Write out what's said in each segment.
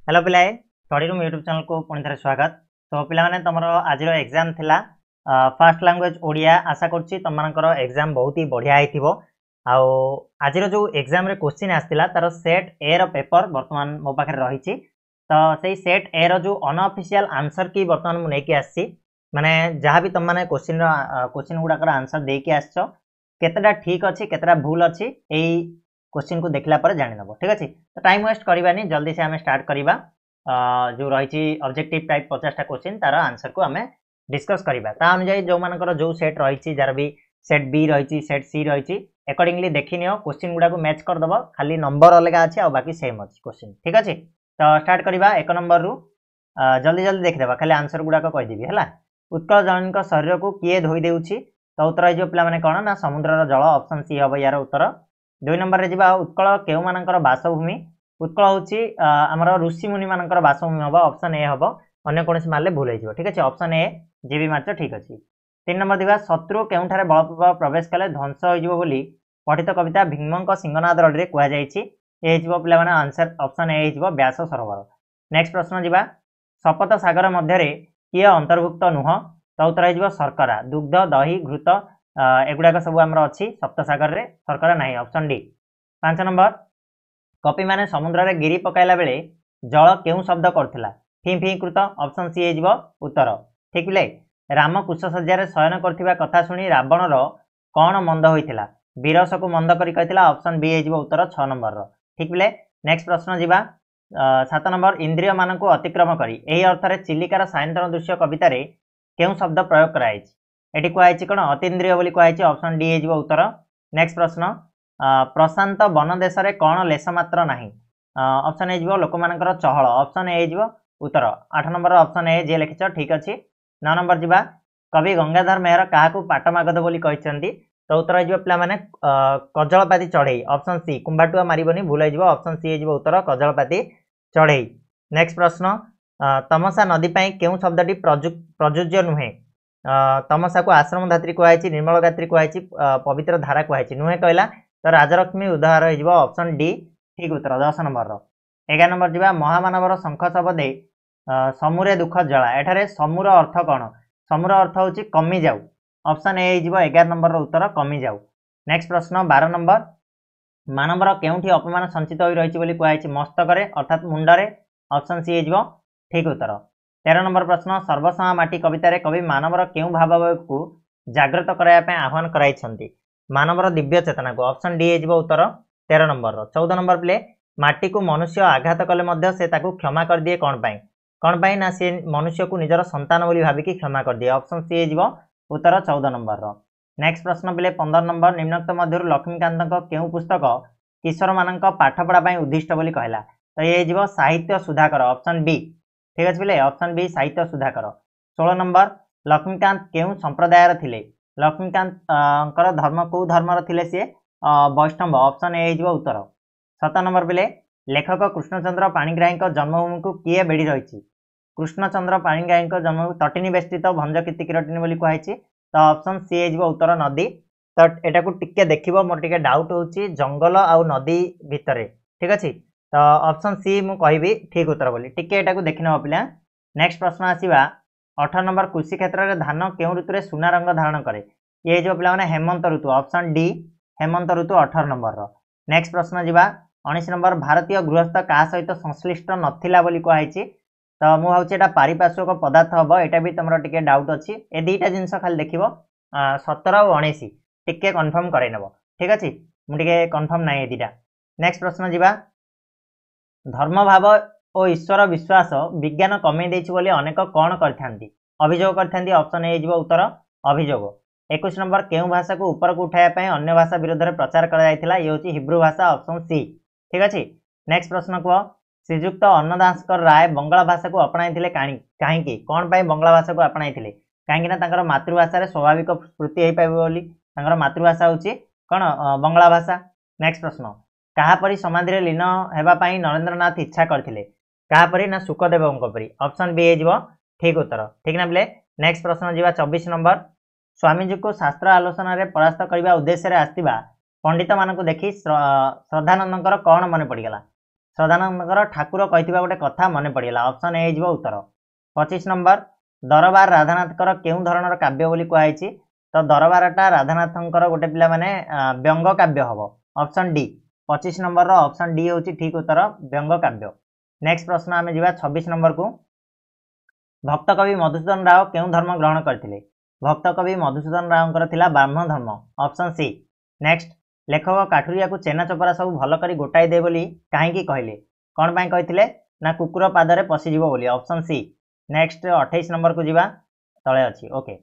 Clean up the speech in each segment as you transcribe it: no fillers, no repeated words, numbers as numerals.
Hello पिलाए study room YouTube channel को पुणी थे स्वागत। तो पिला तुम आज एग्जाम थिला फर्स्ट लैंग्वेज ओडिया आशा करुच्ची तुम एग्जाम बहुत ही बढ़िया होइथिबो। आज जो एग्जाम रे क्वेश्चन आसला तार सेट ए रो पेपर बर्तमान मो पाखे रही। तो से सेट ए रो जो अनऑफिशियल आंसर की बर्तमान मुझे नहीं आसी माने जहाँ भी तुम मैंने क्वेश्चन गुड़ाकर आंसर देके आसछ केतेटा ठीक अच्छी केतेटा भूल अच्छी यही क्वेश्चन को देखला पर जानि नबो। ठीक अछि तो टाइम वेस्ट करबानी जल्दी से हमें स्टार्ट करबा। जो रही ऑब्जेक्टिव टाइप 50टा क्वेश्चन तार आंसर को हमें डिस्कस करबा। ता अनुसार जो मानकर जो सेट रही जार भी सेट बी रही सेट सी रही अकॉर्डिंगली देखि नियो क्वेश्चन गुडा को मैच कर दबो खाली नंबर अलग अछि आ बाकी सेम अछि क्वेश्चन। ठीक अछि तो स्टार्ट करबा एक नंबर रु जल्दी जल्दी देख देबा खाली आंसर गुडा को कहि देबी हला। उत्कल जन को शरीर को किए धोई देउछि तो उत्तर जो पिला माने कोन ना समुद्र जल ऑप्शन सी हबो यार उत्तर। 2 नंबर रे जिबा उत्कल केउ मानकर बासभूमि उत्कल होची हमर ऋषि मुनि मानकर बासभूमि हबो ऑप्शन ए हबो अन्य कोनसी मारले भूल होइजो। ठीक अछि ऑप्शन ए जे भी मारछ ठीक अछि। 3 नंबर दिबा शत्रु केउठारे बलपूर्वक प्रवेश कले ध्वंस होइजो बोली पठित कविता भीमंक सिंहनाद रडरे कुआ जाईछि ए हिजबो पिला माने आंसर ऑप्शन ए हिजबो व्यास सरोवर। नेक्स्ट प्रश्न जिबा सपत सागर मध्य रे किए अंतर्भुक्त नुह तो उत्तर हिजबो शर्करा दुग्ध दही घृत एगुड़ाक सब आमर अच्छी सप्तसागर रे शर्करा नहीं ऑप्शन डी। 5 नंबर कपि माने समुद्र रे गिरी पकाइला बेले जल केउ शब्द करथिला फी फी कृत ऑप्शन सी हिजबो उत्तर। ठीक बिले राम कुशसज्जा रे शयन करथिबा कथा सुनी रावण रो कोन मंद होइथिला विरस को मंद करी कहिथिला ऑप्शन बी हिजबो उत्तर 6 नंबर रो। ठीक बिले नेक्स्ट प्रश्न जिबा 7 नंबर इंद्रिय मान को अतिक्रम करी एही अर्थ रे चिलिकार सायंतन दृश्य कविता रे केउ शब्द प्रयोग कराइछि एटी कुआइछि कोन अतीन्द्रिय बोली कुआइछि ऑप्शन डी हिजबो उत्तर। नेक्स्ट प्रश्न प्रशांत वन देश रे कोन लेस मात्र नाही ऑप्शन ए हिजबो लोक मानकर चहल ऑप्शन ए हिजबो उत्तर। 8 नंबर ऑप्शन ए जे लिखिछ ठीक अछि। 9 नंबर जिबा कवि गंगाधर मेहर काहाकू पाटमागध बोली कहिसंती तो उत्तर हिजबो पिला माने कजलपाती चढ़ई ऑप्शन सी कुंभाटुआ मारिबनी भूल हिजबो ऑप्शन सी हिजबो उत्तर कजलपाती चढ़ई। नेक्स्ट प्रश्न तमसा नदी पई केउ शब्दटी प्रयोज्य नुहे तमसा को आश्रम धात्री कुआई निर्मल गात्री कुआई पवित्र धारा कुआई नुहे कहला तो राजलक्ष्मी उदाहर हो ऑप्शन डी ठीक उत्तर 10 नंबर। 11 नंबर जी महामानवर शंख शब्दे समूरे दुख जला एठारे समूर अर्थ कौन समूर अर्थ हूँ कमी जाऊ ऑप्शन ए 11 नंबर उत्तर कमी जाऊ। नेक्स्ट प्रश्न 12 नंबर मानवर केउठी अपमान संचित हो रही कहुई मस्तक अर्थात मुंडरे ऑप्शन सी ठीक उत्तर। 13 नंबर प्रश्न सर्वसमा माटी कवितार कवि मानवर केउ भाव को जागृत कराया आह्वान कराई मानवर दिव्य चेतना को ऑप्शन डी हो उत्तर 13 नंबर। 14 नंबर प्ले माटी को मनुष्य आघात कले से क्षमा कर दिए कौन पाई ना सी मनुष्य को निजर संतान बोली भाविकी क्षमा कर दिए ऑप्शन सी हो उत्तर 14 नंबर। नेक्स्ट प्रश्न प्ले 15 नंबर निम्नोक्त मध्य लक्ष्मीकांत केउ पुस्तक किशोर मान पाठपढ़ा उद्दिष्ट बोली कहला तो ये साहित्य सुधाकर ऑप्शन बी ठीक अच्छे बोले ऑप्शन बी साहित्य सुधाकर। 16 नंबर लक्ष्मीकांत केउ संप्रदायर थिले लक्ष्मीकांत धर्म को धर्मर थिले सी वैष्णव ऑप्शन ए उत्तर। 7 नंबर बेले लेखक कृष्णचंद्र पाणिग्राही जन्मभूमि को किए बेड़ी रही कृष्णचंद्र पाणिग्राही जन्मभूमि तटिनी बेष्टित भंज कीर्ति किरटिनी बोली कहुई तो ऑप्शन सी उत्तर नदी। तो एटा को टिके देखिबो मोर टिके डाउट होची जंगल आउ नदी भितरे ठीक अछि तो ऑप्शन सी मु कहबी ठीक उत्तर बोली टिके एटा को देखिनो पिला। नेक्स्ट प्रश्न आसीबा 18 नंबर कृषि क्षेत्र रे धान केउ ऋतु रे सुना रंग धारण करे ये जो पिला माने हेमंत ऋतु ऑप्शन डी हेमंत ऋतु 18 नंबर रो। नेक्स्ट प्रश्न जिबा 19 नंबर भारतीय गृहस्थ का सहित संश्लिष्ट नथिला बोली कहिछि तो मु भावछि एटा पारिपार्श्विक पदार्थ हबो एटा भी तमरो टिके डाउट अछि ए दुईटा जिंस खाली देखिबो 17 और 19 टिके कंफर्म करे नबो ठीक अछि मु टिके कंफर्म नै ए दुईटा। नेक्स्ट प्रश्न जिबा धर्म भाव और ईश्वर विश्वास विज्ञान कमे देछि बोली अनेक कोन करथांती अभियोग करथांती ऑप्शन ए उत्तर अभियोग। 21 नंबर केउ भाषा को ऊपर को उठाया पय अन्य भाषा विरोध में प्रचार करा जायतिला ये होची हिब्रू भाषा ऑप्शन सी ठीक अछि। नेक्स्ट प्रश्न को श्रीजुक्त अन्नदासकर राय बंगला भाषा को अपनाइथिले काहेकि कोन पय बंगला भाषा को अपनाइथिले काहेकि ना तांकर मातृभाषा रे स्वाभाविक स्फूर्ति हेइ पाइबो बोली तांकर मातृभाषा होची कोन बंगला भाषा। नेक्स्ट प्रश्न कहा परी समाधि रे लीन हेबा पई नरेंद्रनाथ इच्छा करथिले कहा परी ना सुखदेवଙ୍କ परी ऑप्शन बी हेजिबो ठीक उत्तर ठीक ना बोले। नेक्स्ट प्रश्न जिबा 24 नंबर स्वामीजी को शास्त्र आलोचना रे परास्त करबा उद्देश्य रे आस्तिबा पंडित मानक देखि श्रद्धानंदकर कौन मन पड़गला श्रद्धानंद ठाकुर कही गोटे कथा मन पड़गला ऑप्शन ए हो उत्तर 25 नंबर दरबार राधानाथकर केउं धरणर काव्य बोली कहुई तो दरबारटा राधानाथंकर गोटे पिला माने व्यंग काव्य हम option D 25 number option D होची ठीक उत्तर व्यंग काव्य। नेक्स्ट प्रश्न आम जा 26 नंबर को भक्त कवि मधुसूदन राव केउं धर्म ग्रहण करथिले भक्त कवि मधुसूदन राव थिला ब्राह्मण धर्म ऑप्शन सी। नेक्स्ट लेखक काठुरिया को चेना चपरा सब भल करी गोटाई दे बोली काहेकि कहले कौन पाई कहिथिले ना कुकुर पादरे पशिजिवो बोली ऑप्शन सी। नेक्स्ट 28 नंबर को जीवा तले अछि ओके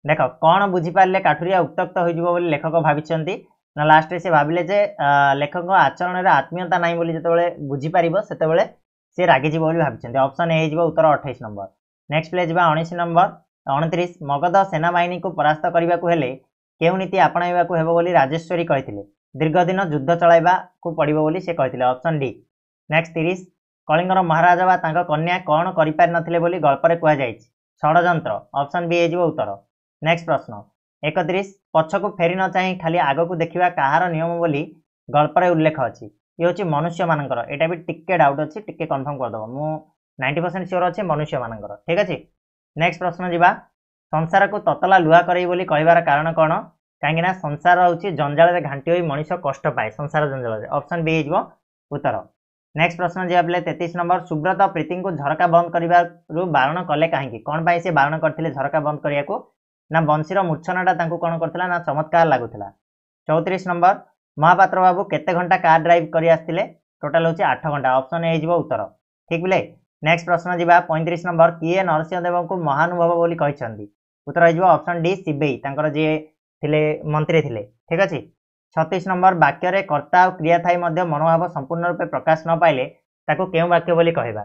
देख कौन बुझी पारे काठुरिया उत्तक्त हो लेखक भाई ना लास्ट से भाविले जे लेखक आचरण में आत्मीयता ना बोली जिते बुझीपार से सी रागिजी भाई ऑप्शन ए हो उत्तर 28 नंबर। नेक्स्ट प्ले जा 19 नंबर 29 मगध सेनाबाहिनी को परास्त करने को हेले केउ नीति आपणाइबा को हेबो बोली राजेश्वरी कहिथिले दीर्घ दिन युद्ध चलाइबा को पड़िबो बोली से कहिथिले ऑप्शन डी। नेक्स्ट 30 कलिंगर महाराजा बा तांका कन्या कौन करिपार नथिले बोली गल्परे कुआ जायछि षडयंत्र ऑप्शन बी हो उत्तर। नेक्स्ट प्रश्न 31 पछकु फेरी न चाहि खाली आग को देखिबा कहार नियम बोली गल्परे उल्लेख अछि ये होछि मनुष्य मानकर एटा भी टिके डाउट अछि टिके कंफर्म कर दबो मु 90% श्योर अछि मनुष्य मानकर ठीक अछि। नेक्स्ट प्रश्न जीवा संसार को ततला लुहा करई बोली कहबार कारण कौन कहीं संसार होछि जंजाल रे घांटी होई मनुष्य कष्ट पाए संसार जंजाल रे ऑप्शन बी हो उत्तर। नेक्स्ट प्रश्न जी आपले 33 नंबर सुब्रत प्रीति को झरका बंद करबारु बारण कले कहीं कौन पाई से बारण करथिले झरका बंद करिया को ना बंशीर मूर्छनाटा तांको कौन करथिला ना चमत्कार लागुथिला। 34 नंबर महापात्र बाबू केते घंटा कार ड्राइव करी आस्तिले टोटल होछि 8 घंटा ऑप्शन ए हो उत्तर ठीक बिले। नेक्स्ट प्रश्न जीवा 35 नंबर किए नरसिंहदेव को महानुभव बोली कहिसंदी उत्तर हो ऑप्शन डी सिबेई तांकर जे थिले मंत्री थिले ठीक अछि। 36 नंबर वाक्य रे कर्ता और क्रिया थाई मध्य मनोभाव संपूर्ण रूपे प्रकाश न पाइले ताको केउ वाक्य बोली कहबा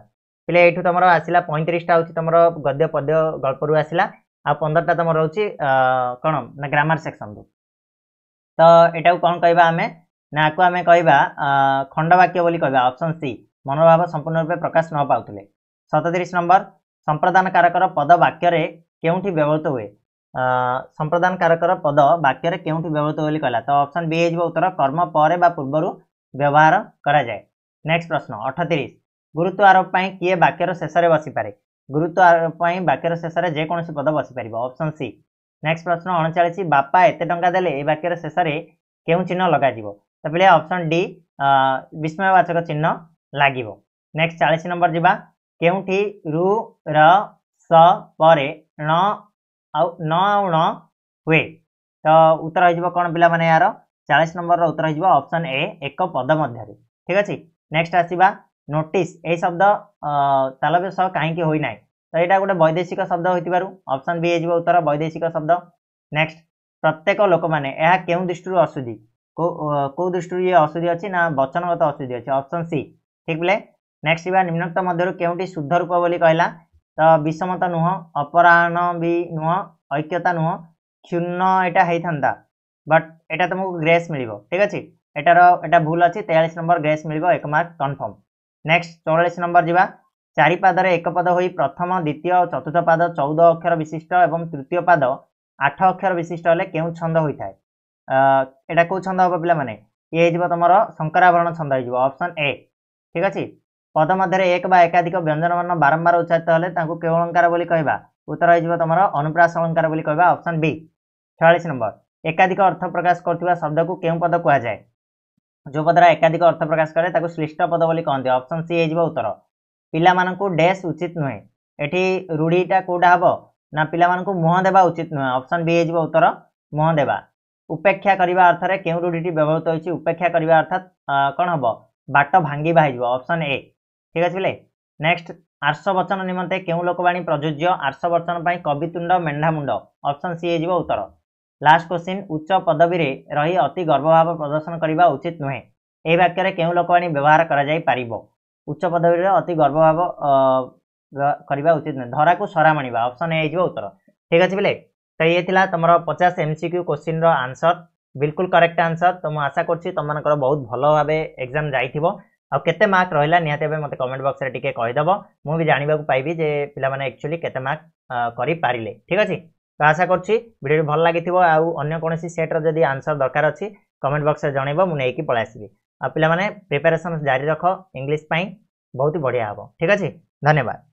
पिले एठु तमरो आसिला 35 टा होछि तमरो गद्य पद्य गल्परु आसिला आ 15 टा तमरो होछि कोन ना ग्रामर सेक्शन दो तो एटा कोन कहबा हमें ना को हमें कहबा खंड वाक्य बोली कहबा ऑप्शन सी मनोभाव संपूर्ण रूपे प्रकाश न पाउतले। 37 नंबर संप्रदान कारकर पद वाक्य रे केउठी व्यवहृत हुए संप्रदान कारकर पद वाक्य रे केउठी व्यवहृत होली कहला तो ऑप्शन बी हो उत्तर कर्म पर बा पूर्वरु व्यवहार करा जाए। नेक्स्ट प्रश्न 38 गुरुत्व आरोप पई किए वाक्य रो शेष रे बसी पारे गुरुत्व आरोप पई वाक्य रो शेष रे जे कोनोसी पद बसी परिबो ऑप्शन सी। नेक्स्ट प्रश्न 39 बापा एते टंका देले ए वाक्य रो शेष रे केउ चिन्ह लगा जिवो तो पिले ऑप्शन डी विस्मयवाचक चिन्ह लागिवो। नेक्स्ट 40 नंबर जीवा केउठी रु र स परे न न हुए तो उत्तर हो कौन पिला माने यार 40 नंबर उत्तर हो ऑप्शन ए एक पद मध्य ठीक अच्छे। नेक्स्ट आसवा नोटिस ए शब्द तालव्य सह कहीं होई नाई तो यहाँ गोटे वैदेशिक शब्द हो ऑप्शन बी हो उत्तर वैदेशिक शब्द। नेक्स्ट प्रत्येक लोक मैंने केउं दृष्टि अशुद्धि को दृष्टि ये अशुद्धि अच्छी ना वचनगत अशुद्धि अच्छी ऑप्शन सी ठीक बोले। नेक्स्ट निम्नोक्त मध्य केउंटी शुद्ध रूप बोली कहला तो विषमता नुह अपराह्न भी नुह ऐक्यता नुह क्षुण्ण एटा होता बट एटा तुमको ग्रेस मिल ठीक अच्छे एटा भूल अच्छी 43 नंबर ग्रेस मिल 1 मार्क कन्फर्म। नेक्स्ट 44 नंबर जीवा चारि पादर एक पद हो प्रथम द्वितीय और चतुर्थ पाद 14 अक्षर विशिष्ट एवं तृतीय पाद 8 अक्षर विशिष्ट हेले केउं छंद होता है एटा को छंद हम पिला माने ये तुम शंकराभरण छंद हो ऑप्शन ए ठीक अच्छे। पद मध्य एक बा एकाधिक व्यंजन वर्ण बारंबार उच्चारित हेले केवल अलंकार बोली कहबा उत्तर हो तुम अनुप्रास अलंकार बोली कहबा ऑप्शन बी। 46 नंबर एकाधिक अर्थ प्रकाश करथिबा शब्द को केउं पद कहा जाए जो पदरा एकाधिक अर्थ प्रकाश करे ताको श्लिष्ट पद बोली कहते ऑप्शन सी हो उत्तर। पिला मानकु डैश उचित नुहे एठी रूढ़ीटा कोडा हबो ना पिला मानकु मुह देबा उचित नुहे ऑप्शन बी हो उत्तर मुह देबा। उपेक्षा करबा अर्थ रे केउं रूढ़ीटी व्यवहृत होइछि उपेक्षा करबा अर्थात कोन हबो बाट भांगीबा हिजबो ऑप्शन ए ठीक अछि बोले। नेक्स्ट आर्ष वचन निमंते केउं लोकवाणी प्रयोज्य आर्ष वचन पई कवितुंड मेंढामुंड ऑप्शन सी हो उत्तर। लास्ट क्वेश्चन उच्च पदवी रे रही अति गर्वभाव प्रदर्शन करबा उचित नुहे ए वाक्य रे केउं लोकवाणी व्यवहार करा जाई पारिबो उच्च पदवी रे अति गर्वभाव करबा उचित नुहे धरा को सरा मानिबा ऑप्शन ए हो उत्तर ठीक अछि बोले। तो ये थिला तमरो 50 एमसीक्यू क्वेश्चन रो आंसर बिल्कुल करेक्ट आंसर तो मैं आशा करछि तुम मानकर बहुत भलो भाबे एग्जाम जाइथिबो आ केते मार्क रहिला निहाते बे मते कमेंट बॉक्स रे टिके कहि दबो मु भी जानिबा को पाइबी जे पिला माने एक्चुअली केते मार्क करि पारिले ठीक अछि। तो आशा करछि वीडियो भल लागिथिबो आ अन्य कोनोसी सेट रो जदी आंसर दरकार अछि कमेंट बॉक्स रे जणैबो मु नेकी पळा आसीबी। आ पिला माने प्रिपरेशन जारी रख इंग्लिश पाई बहुत बढ़िया हम। ठीक अच्छे, धन्यवाद।